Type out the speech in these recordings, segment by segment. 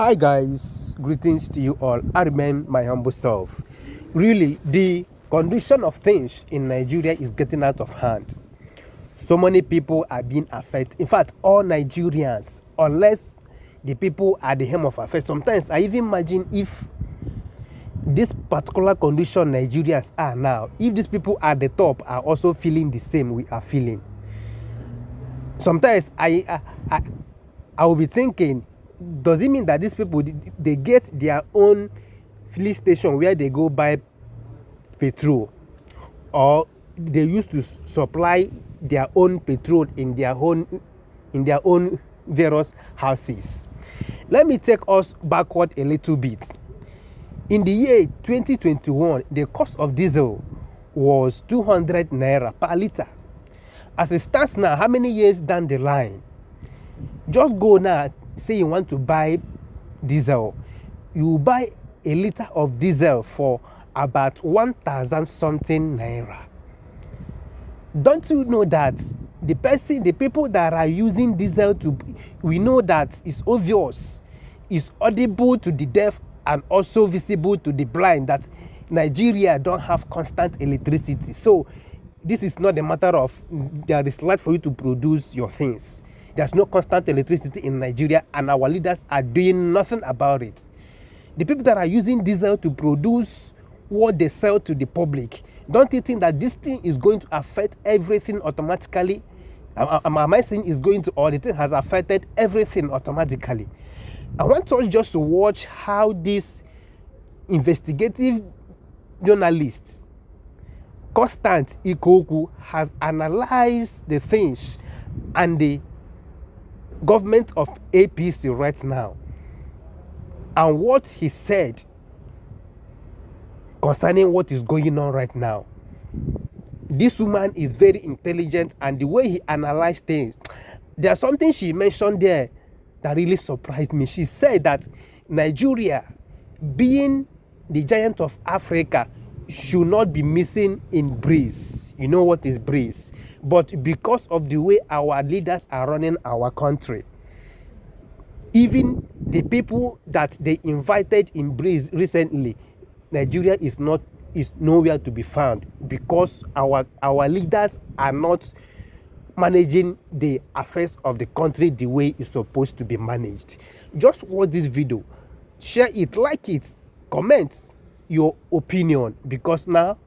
Hi guys, greetings to you all. I remain my humble self. Really, the condition of things in Nigeria is getting out of hand. So many people are being affected. In fact, all Nigerians, unless the people at the helm of affairs. Sometimes I even imagine if this particular condition Nigerians are now, if these people at the top are also feeling the same we are feeling. Sometimes I will be thinking, does it mean that these people they get their own filling station where they go buy petrol, or they used to supply their own petrol in their own various houses? Let me take us backward a little bit. In the year 2021, the cost of diesel was 200 naira per liter. As it stands now, how many years down the line? Just go now, say you want to buy diesel, you buy a liter of diesel for about 1,000 something naira. Don't you know that the people that are using diesel we know that it's obvious, it's audible to the deaf and also visible to the blind that Nigeria don't have constant electricity. So this is not a matter of there is light for you to produce your things. There's no constant electricity in Nigeria, and our leaders are doing nothing about it. The people that are using diesel to produce what they sell to the public, don't you think that this thing is going to affect everything automatically? Am I saying it's going to, or the thing has affected everything automatically? I want us just to watch how this investigative journalist, Constance Ikokwu, has analyzed the things and the government of APC right now, and what he said concerning what is going on right now. This woman is very intelligent, and the way he analyzed things, there's something she mentioned there that really surprised me. She said that Nigeria, being the giant of Africa, should not be missing in breeze. You know what is breeze? But because of the way our leaders are running our country, even the people that they invited in breeze recently, Nigeria is nowhere to be found, because our leaders are not managing the affairs of the country the way it's supposed to be managed. Just watch this video, share it, like it, comment your opinion, because now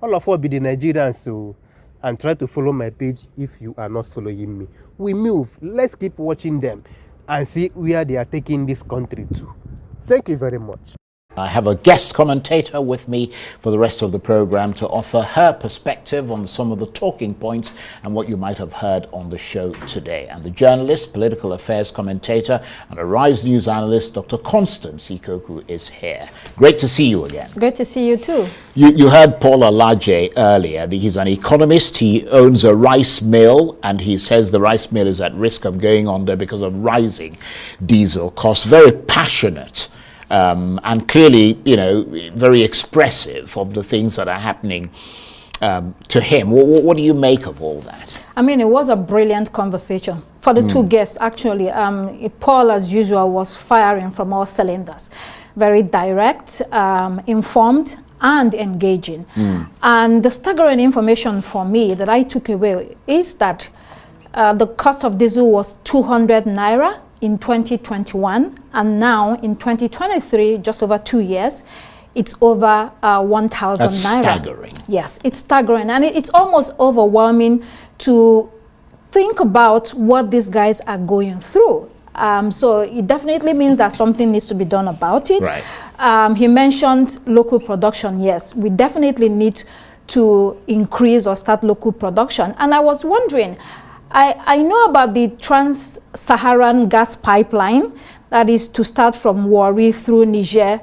all of us be the Nigerians, so, and try to follow my page if you are not following me. We move. Let's keep watching them and see where they are taking this country to. Thank you very much. I have a guest commentator with me for the rest of the program to offer her perspective on some of the talking points and what you might have heard on the show today. And the journalist, political affairs commentator, and a Rise News analyst, Dr. Constance Ikokwu, is here. Great to see you again. Great to see you too. You heard Paul Alaje earlier. He's an economist. He owns a rice mill, and he says the rice mill is at risk of going under because of rising diesel costs. Very passionate. And clearly, very expressive of the things that are happening to him. What do you make of all that? I mean, it was a brilliant conversation for the two guests, actually. Paul, as usual, was firing from all cylinders. Very direct, informed, and engaging. And the staggering information for me that I took away is that the cost of diesel was 200 naira in 2021, and now in 2023, just over 2 years, it's over 1,000 naira. Staggering. Yes, it's staggering, and it's almost overwhelming to think about what these guys are going through. So it definitely means that something needs to be done about it. Right. He mentioned local production. Yes, we definitely need to increase or start local production. And I was wondering, I know about the Trans-Saharan gas pipeline that is to start from Warri through Niger,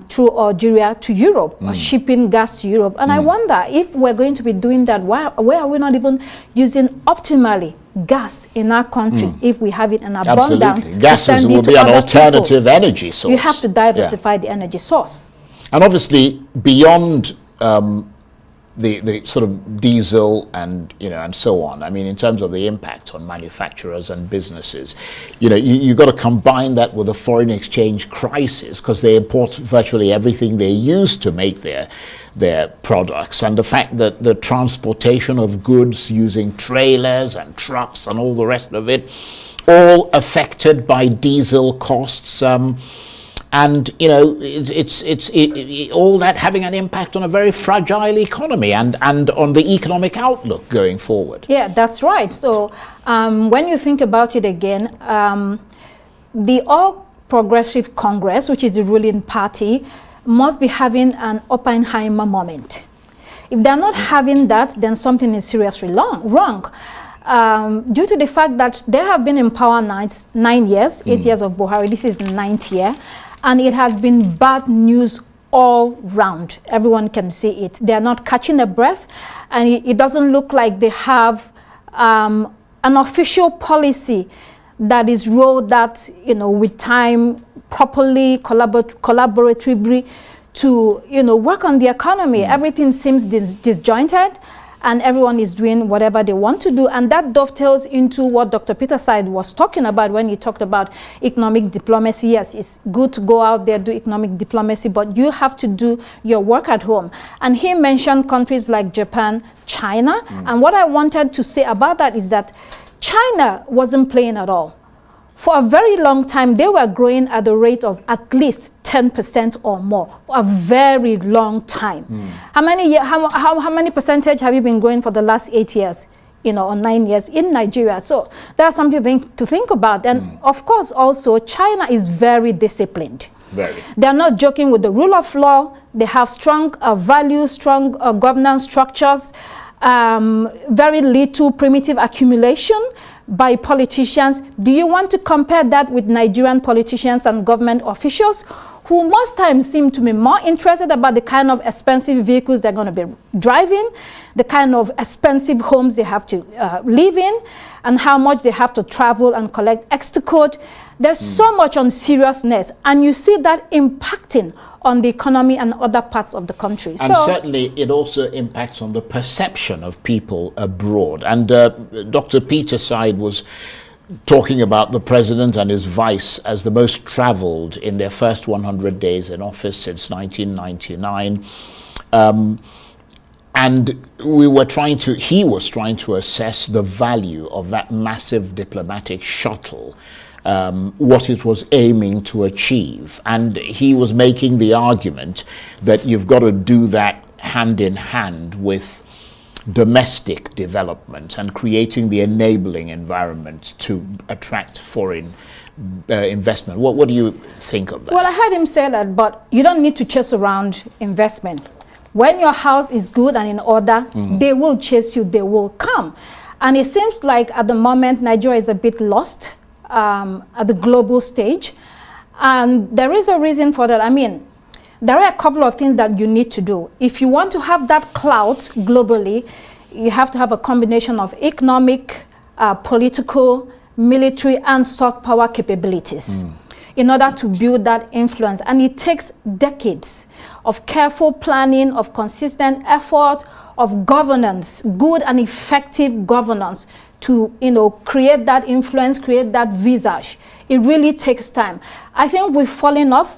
through Algeria to Europe, shipping gas to Europe. And I wonder, if we're going to be doing that, why are we not even using optimally gas in our country if we have it in abundance? Absolutely. Gas will be an alternative energy source. You have to diversify the energy source. And obviously, beyond the sort of diesel and and so on. I mean, in terms of the impact on manufacturers and businesses, you've got to combine that with the foreign exchange crisis, because they import virtually everything they use to make their products, and the fact that the transportation of goods using trailers and trucks and all the rest of it, all affected by diesel costs. And it's all that having an impact on a very fragile economy and on the economic outlook going forward. Yeah, that's right. So when you think about it again, the All Progressive Congress, which is the ruling party, must be having an Oppenheimer moment. If they're not having that, then something is seriously wrong. Due to the fact that they have been in power 9 years, 8 years of Buhari, this is the 9th year. And it has been bad news all round. Everyone can see it. They are not catching a breath, and it doesn't look like they have an official policy that is rolled out, with time, properly, collaboratively, to work on the economy. Everything seems disjointed, and everyone is doing whatever they want to do. And that dovetails into what Dr. Peter Said was talking about when he talked about economic diplomacy. Yes, it's good to go out there, do economic diplomacy, but you have to do your work at home. And he mentioned countries like Japan, China. And what I wanted to say about that is that China wasn't playing at all. For a very long time, they were growing at a rate of at least 10% or more. A very long time. How many percentage have you been growing for the last 8 years, or 9 years in Nigeria? So that's something to think about. And of course, also, China is very disciplined. Very. They're not joking with the rule of law. They have strong values, strong governance structures, very little primitive accumulation by politicians. Do you want to compare that with Nigerian politicians and government officials who most times seem to be more interested about the kind of expensive vehicles they're going to be driving, the kind of expensive homes they have to live in, and how much they have to travel and collect extra code? There's so much unseriousness, and you see that impacting on the economy and other parts of the country. And certainly it also impacts on the perception of people abroad. And Dr. Peter Said was talking about the president and his vice as the most traveled in their first 100 days in office since 1999. And he was trying to assess the value of that massive diplomatic shuttle, what it was aiming to achieve. And he was making the argument that you've got to do that hand in hand with domestic development and creating the enabling environment to attract foreign investment. What do you think of that? Well, I heard him say that, but you don't need to chase around investment. When your house is good and in order, they will chase you, they will come. And it seems like at the moment, Nigeria is a bit lost at the global stage. And there is a reason for that. I mean, there are a couple of things that you need to do. If you want to have that clout globally, you have to have a combination of economic, political, military, and soft power capabilities in order to build that influence. And it takes decades of careful planning, of consistent effort, of governance, good and effective governance to create that influence, create that visage. It really takes time. I think we've fallen off,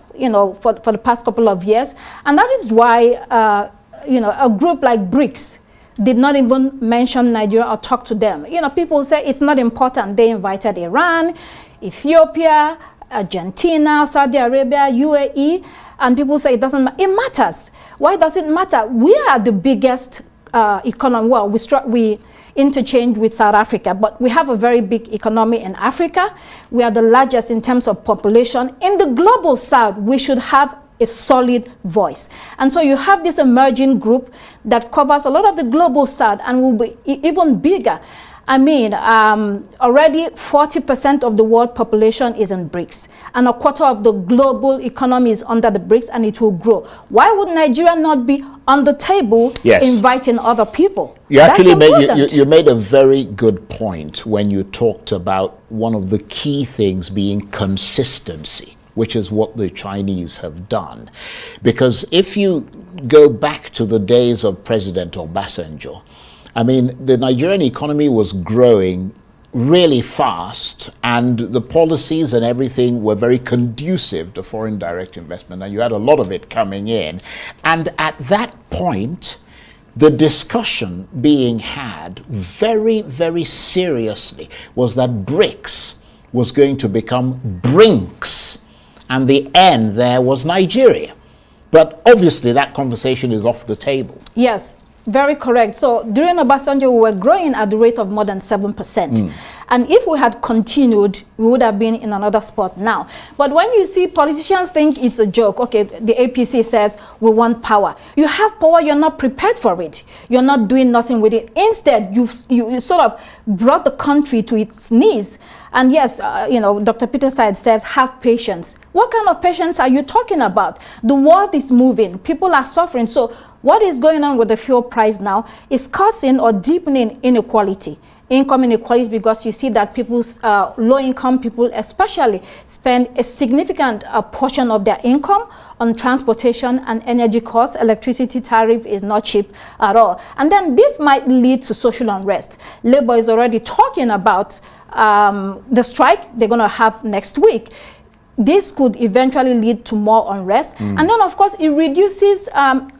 for the past couple of years, and that is why, a group like BRICS did not even mention Nigeria or talk to them. People say it's not important. They invited Iran, Ethiopia, Argentina, Saudi Arabia, UAE, and people say it doesn't matter. It matters. Why does it matter? We are the biggest economy. Well, we interchange with South Africa, but we have a very big economy in Africa. We are the largest in terms of population. In the global south, we should have a solid voice. And so you have this emerging group that covers a lot of the global south and will be even bigger. I mean, already 40% of the world population is in BRICS, and a quarter of the global economy is under the BRICS, and it will grow. Why would Nigeria not be on the table inviting other people? You actually made a very good point when you talked about one of the key things being consistency. which is what the Chinese have done. Because if you go back to the days of President Obasanjo, I mean, the Nigerian economy was growing really fast, and the policies and everything were very conducive to foreign direct investment, and you had a lot of it coming in. And at that point, the discussion being had very, very seriously was that BRICS was going to become BRINCS, and the end there was Nigeria. But obviously that conversation is off the table. Yes, very correct. So during Obasanjo, we were growing at the rate of more than 7%. And if we had continued, we would have been in another spot now. But when you see politicians think it's a joke, okay, the APC says we want power. You have power, you're not prepared for it. You're not doing nothing with it. Instead, you sort of brought the country to its knees. And yes, you know, Dr. Peter Said says, have patience. What kind of patience are you talking about? The world is moving. People are suffering. So what is going on with the fuel price now is causing or deepening inequality. Income inequality, because you see that people's low-income people especially spend a significant portion of their income on transportation and energy costs. Electricity tariff is not cheap at all. And then this might lead to social unrest. Labour is already talking about the strike they're going to have next week. This could eventually lead to more unrest. And then, of course, it reduces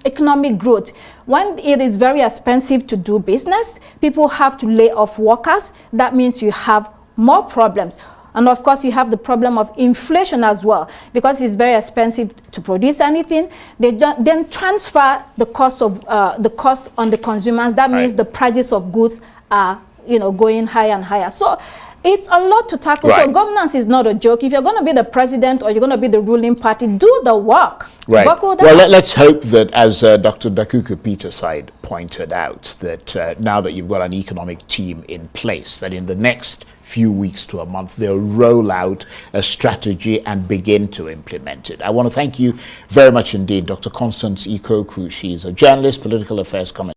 economic growth. When it is very expensive to do business, people have to lay off workers. That means you have more problems. And of course, you have the problem of inflation as well, because it's very expensive to produce anything. They then transfer the cost of the cost on the consumers. That means the prices of goods are, you know, going higher and higher. So it's a lot to tackle. So governance is not a joke. If you're going to be the president or you're going to be the ruling party, do the work. Buckle down. Well, let's hope that, as Dr. Dakuku Peterside pointed out, that now that you've got an economic team in place, that in the next few weeks to a month, they'll roll out a strategy and begin to implement it. I want to thank you very much indeed, Dr. Constance Ikokwu. She's a journalist, political affairs commentator.